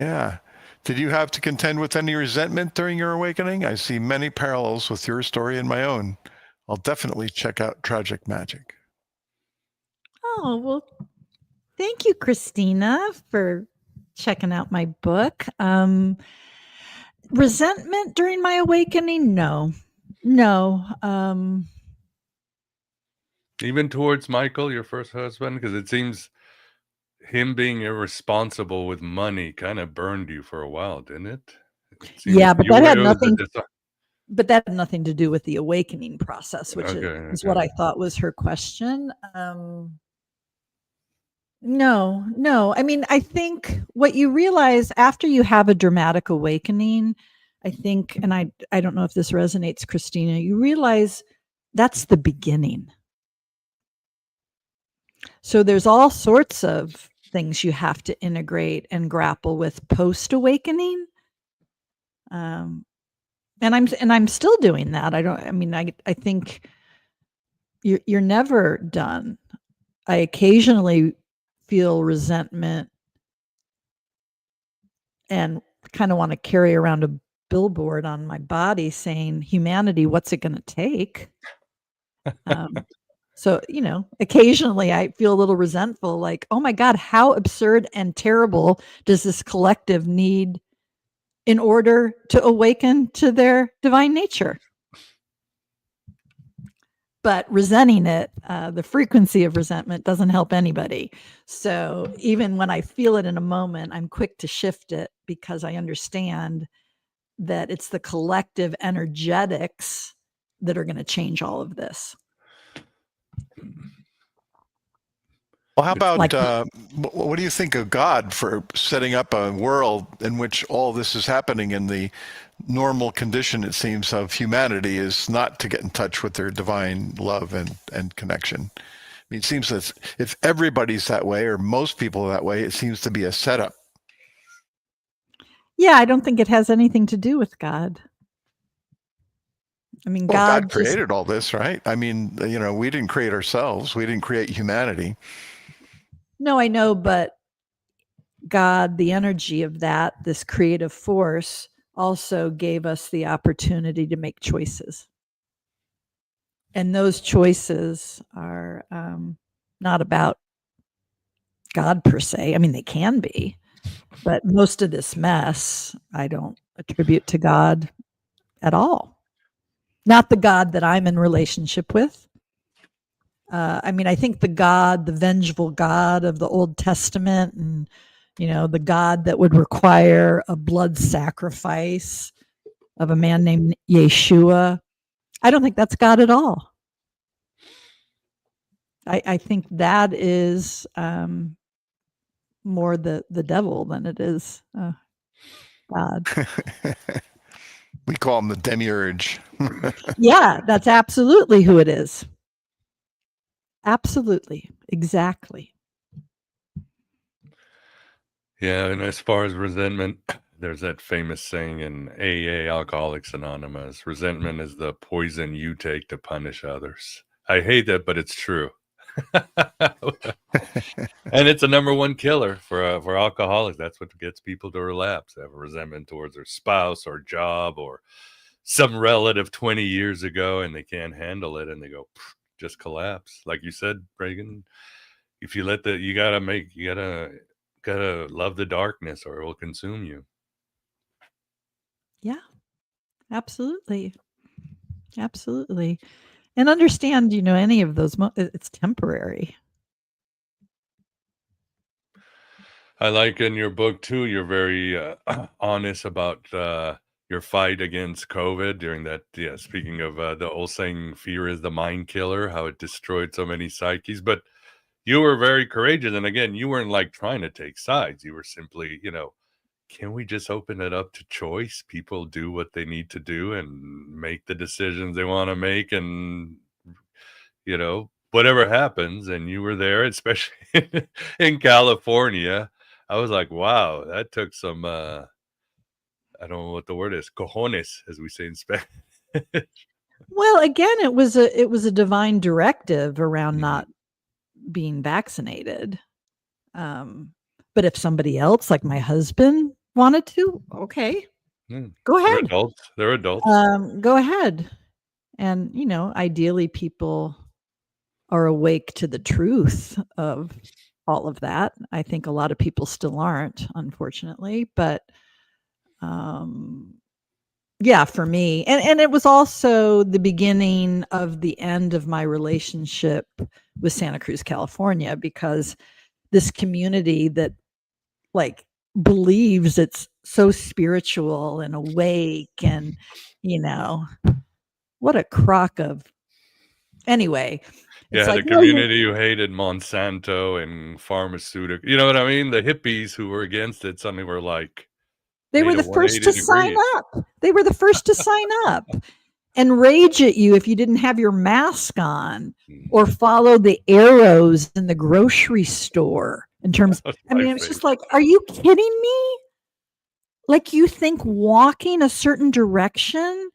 Speaker 5: Yeah. Did you have to contend with any resentment during your awakening? I see many parallels with your story and my own. I'll definitely check out Tragic Magic.
Speaker 4: Oh, well, thank you, Christina, for checking out my book. Resentment during my awakening? No.
Speaker 3: Even towards Michael, your first husband? Because it seems him being irresponsible with money kind of burned you for a while, didn't it?
Speaker 4: Yeah, but that had nothing. But that had nothing to do with the awakening process, which is what I thought was her question. No. I mean, I think what you realize after you have a dramatic awakening, I think, and I don't know if this resonates, Christina, you realize that's the beginning. So there's all sorts of things you have to integrate and grapple with post-awakening. And I'm still doing that. I think you're never done. I occasionally feel resentment and kind of want to carry around a billboard on my body saying, humanity, what's it going to take? So, occasionally I feel a little resentful, like, oh my God, how absurd and terrible does this collective need in order to awaken to their divine nature? But resenting it, the frequency of resentment doesn't help anybody. So even when I feel it in a moment, I'm quick to shift it because I understand that it's the collective energetics that are going to change all of this.
Speaker 5: Well, how about, what do you think of God for setting up a world in which all this is happening in the normal condition, it seems, of humanity is not to get in touch with their divine love and connection? I mean, it seems that if everybody's that way, or most people are that way, it seems to be a setup.
Speaker 4: Yeah, I don't think it has anything to do with God. I mean,
Speaker 5: God created all this, right? I mean, we didn't create ourselves. We didn't create humanity.
Speaker 4: No, I know, but God, the energy of that, this creative force, also gave us the opportunity to make choices. And those choices are not about God per se. I mean, they can be, but most of this mess, I don't attribute to God at all. Not the God that I'm in relationship with. I think the vengeful God of the Old Testament, and the God that would require a blood sacrifice of a man named Yeshua, I don't think that's God at all. I think that is more the devil than it is God.
Speaker 5: We call him the demiurge.
Speaker 4: Yeah, that's absolutely who it is. Absolutely. Exactly.
Speaker 3: Yeah, and as far as resentment, there's that famous saying in AA, Alcoholics Anonymous, resentment is the poison you take to punish others. I hate that, but it's true. And it's a number one killer for alcoholics. That's what gets people to relapse. They have a resentment towards their spouse or job or some relative 20 years ago, and they can't handle it, and they go, just collapse. Like you said, Regan, if you let you gotta love the darkness or it will consume you.
Speaker 4: Yeah, absolutely. Absolutely. And understand, any of those, it's temporary.
Speaker 3: I like in your book too, you're very honest about your fight against COVID during that. Yeah, speaking of the old saying, fear is the mind killer, how it destroyed so many psyches. But you were very courageous. And again, you weren't like trying to take sides. You were simply, can we just open it up to choice? People do what they need to do and make the decisions they want to make. And whatever happens, and you were there, especially in California. I was like, wow, that took some I don't know what the word is, cojones, as we say in Spanish.
Speaker 4: Well, again, it was a divine directive around
Speaker 3: Mhm.
Speaker 4: not being vaccinated. But if somebody else, like my husband, wanted to, okay, go
Speaker 3: They're
Speaker 4: ahead.
Speaker 3: adults. They're adults.
Speaker 4: Go ahead. And ideally, people are awake to the truth of all of that. I think a lot of people still aren't, unfortunately. But yeah, for me, and it was also the beginning of the end of my relationship with Santa Cruz, California, because this community that like believes it's so spiritual and awake, and what a crock of, anyway, it's
Speaker 3: Yeah,
Speaker 4: like,
Speaker 3: the
Speaker 4: no, you
Speaker 3: community who hated Monsanto and pharmaceutical, you know what I mean? The hippies who were against it suddenly were like,
Speaker 4: they were
Speaker 3: made a
Speaker 4: the first
Speaker 3: 180
Speaker 4: to sign
Speaker 3: degrees.
Speaker 4: up. They were the first to sign up and rage at you if you didn't have your mask on or follow the arrows in the grocery store. In terms,
Speaker 3: That's
Speaker 4: I
Speaker 3: my
Speaker 4: mean, it was just
Speaker 3: favorite.
Speaker 4: like, are you kidding me? Like, you think walking a certain direction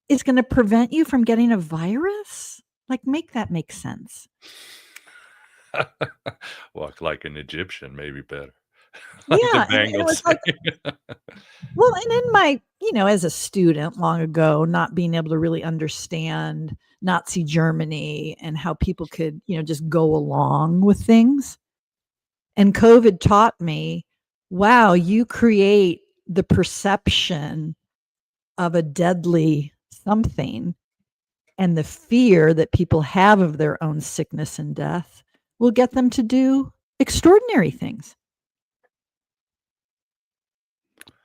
Speaker 4: is going to prevent you from getting a virus? Like, make that make sense.
Speaker 3: Walk like an Egyptian, maybe better. Like the
Speaker 4: Yeah, and it
Speaker 3: Bengals
Speaker 4: was like,
Speaker 3: say.
Speaker 4: well, and in my, as a student long ago, not being able to really understand Nazi Germany and how people could, just go along with things. And COVID taught me, wow, you create the perception of a deadly something, and the fear that people have of their own sickness and death will get them to do extraordinary things.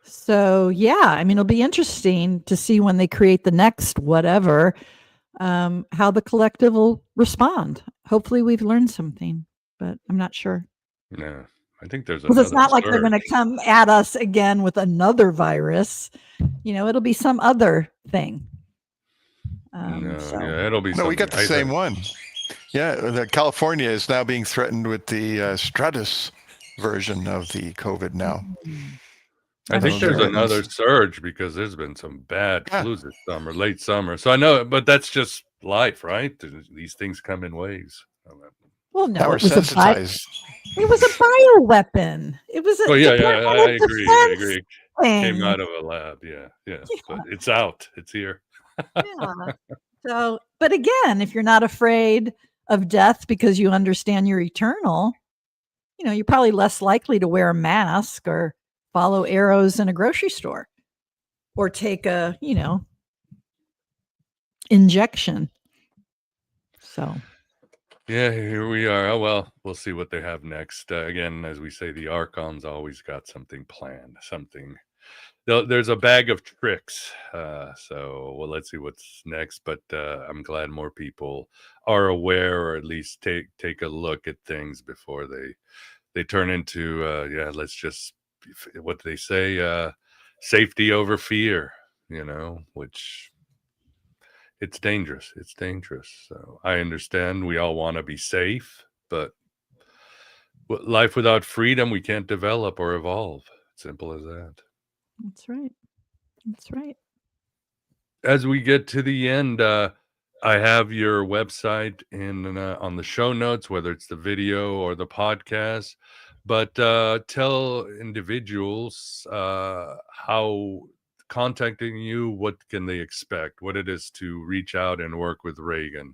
Speaker 4: So, yeah, I mean, it'll be interesting to see when they create the next whatever, how the collective will respond. Hopefully, we've learned something, but I'm not sure.
Speaker 3: Yeah, I think there's
Speaker 4: Because it's
Speaker 3: another
Speaker 4: not like they're
Speaker 3: surge.
Speaker 4: going to come at us again with another virus. It'll be some other thing.
Speaker 3: No, yeah, it'll be
Speaker 5: No, we
Speaker 3: something.
Speaker 5: got the same one. Yeah, California is now being threatened with the Stratus version of the COVID now.
Speaker 3: I think there's
Speaker 5: sure.
Speaker 3: another surge because there's been some bad
Speaker 5: Yeah.
Speaker 3: flus this summer, late summer. So I know, but that's just life, right? These things come in waves.
Speaker 4: Well,
Speaker 5: Now
Speaker 4: no,
Speaker 5: we're
Speaker 4: it was a
Speaker 5: sensitized.
Speaker 4: it was a bioweapon. It was a
Speaker 3: Oh yeah,
Speaker 4: Department
Speaker 3: I
Speaker 4: of
Speaker 3: agree. I
Speaker 4: Defense
Speaker 3: agree. Came
Speaker 4: thing.
Speaker 3: out of a lab. Yeah. But it's out. It's here.
Speaker 4: Yeah. So, but again, if you're not afraid of death because you understand you're eternal, you're probably less likely to wear a mask or follow arrows in a grocery store or take a, injection. So,
Speaker 3: Yeah, here we are. Oh, well, we'll see what they have next. Again, as we say, the Archon's always got something planned, something. There's a bag of tricks. So, well, let's see what's next. But I'm glad more people are aware, or at least take a look at things before they turn into, let's just, what do they say? Safety over fear, which it's dangerous. It's dangerous. So I understand we all want to be safe, but life without freedom, we can't develop or evolve. Simple as that.
Speaker 4: that's right. That's right.
Speaker 3: As we get to the end, I have your website in on the show notes, whether it's the video or the podcast. But tell individuals how contacting you, what can they expect, what it is to reach out and work with Regan.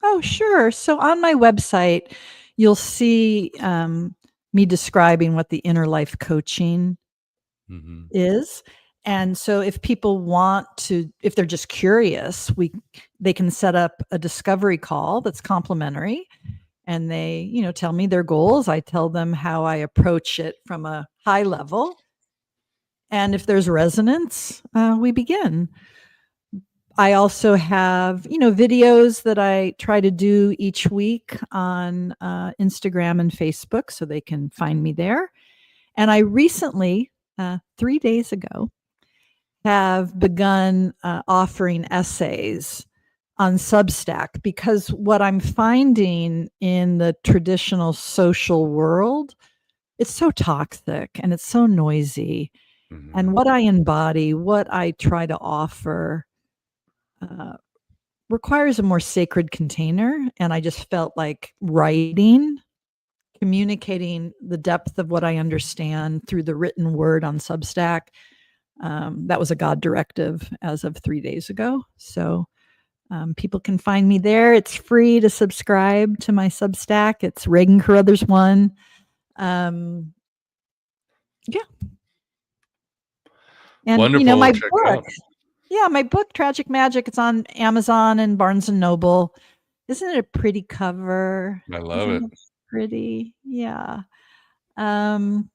Speaker 4: Oh, sure. So on my website, you'll see me describing what the inner life coaching is. And so if people want to, if they're just curious, they can set up a discovery call that's complimentary. and they, tell me their goals. I tell them how I approach it from a high level. And if there's resonance, we begin. I also have, videos that I try to do each week on Instagram and Facebook, so they can find me there. And I recently, 3 days ago, have begun offering essays on Substack, because what I'm finding in the traditional social world, it's so toxic and it's so noisy.
Speaker 3: Mhm.
Speaker 4: And what I embody, what I try to offer, requires a more sacred container. And I just felt like writing, communicating the depth of what I understand through the written word on Substack. That was a God directive as of 3 days ago. So people can find me there. It's free to subscribe to my Substack. It's Regan Caruthers 1. Yeah. And
Speaker 3: Wonderful.
Speaker 4: my
Speaker 3: Check it
Speaker 4: book.
Speaker 3: out.
Speaker 4: Yeah, my book, Tragic Magic, it's on Amazon and Barnes and Noble. Isn't it a pretty cover?
Speaker 3: I love it.
Speaker 4: Pretty? Yeah. And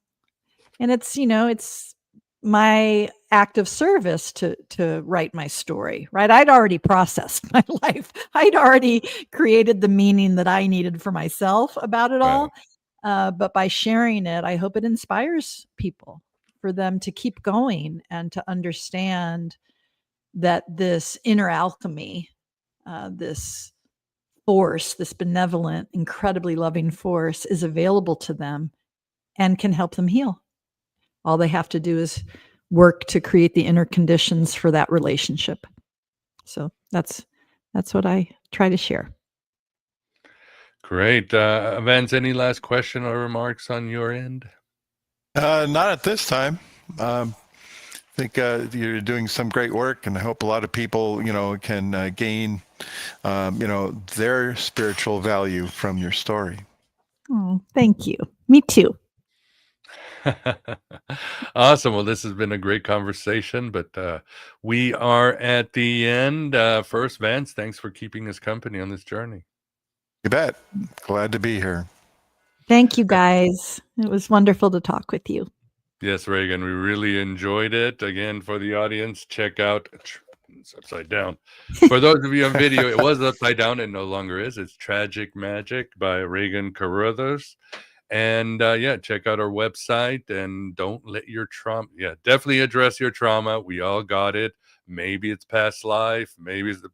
Speaker 4: it's, it's my act of service to write my story, right? I'd already processed my life. I'd already created the meaning that I needed for myself about it all. But by sharing it, I hope it inspires people, for them to keep going and to understand that this inner alchemy, this force, this benevolent, incredibly loving force, is available to them and can help them heal. All they have to do is work to create the inner conditions for that relationship. So that's what I try to share.
Speaker 3: Great. Vance, any last question or remarks on your end?
Speaker 5: Not at this time. I think you're doing some great work, and I hope a lot of people, can gain, their spiritual value from your story.
Speaker 4: Oh, thank you. Me too.
Speaker 3: Awesome. Well, this has been a great conversation, but we are at the end. First, Vance, thanks for keeping us company on this journey.
Speaker 5: You bet. Glad to be here.
Speaker 4: Thank you, guys. It was wonderful to talk with you.
Speaker 3: Yes, Regan, we really enjoyed it. Again, for the audience, check out, it's upside down. For those of you on video, it was upside down and no longer is. It's Tragic Magic by Regan Caruthers. And check out our website, and don't let your trauma, definitely address your trauma. We all got it. Maybe it's past life,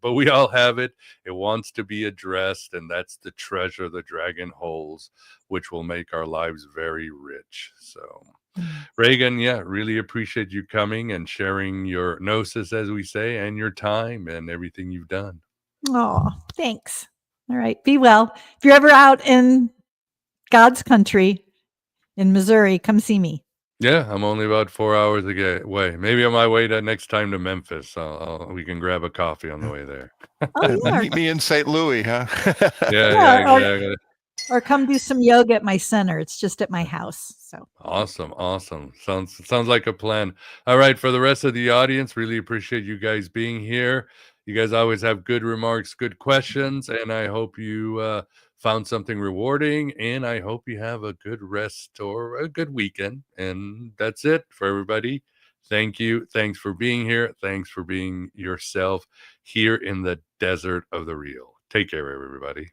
Speaker 3: but we all have it. It wants to be addressed, and that's the treasure the dragon holds, which will make our lives very rich. So, Regan, really appreciate you coming and sharing your gnosis, as we say, and your time and everything you've done.
Speaker 4: Oh, thanks. All right. Be well. If you're ever out in God's country in Missouri, come see me.
Speaker 3: Yeah, I'm only about 4 hours away. Maybe on my way next time to Memphis. We can grab a coffee on the way there.
Speaker 5: Meet me in St. Louis, huh?
Speaker 3: Yeah, exactly.
Speaker 4: Or come do some yoga at my center. It's just at my house. So
Speaker 3: awesome. Sounds like a plan. All right, for the rest of the audience, really appreciate you guys being here. You guys always have good remarks, good questions, and I hope you found something rewarding, and I hope you have a good rest or a good weekend. And that's it for everybody. Thank you. Thanks for being here. Thanks for being yourself here in the desert of the real. Take care, everybody.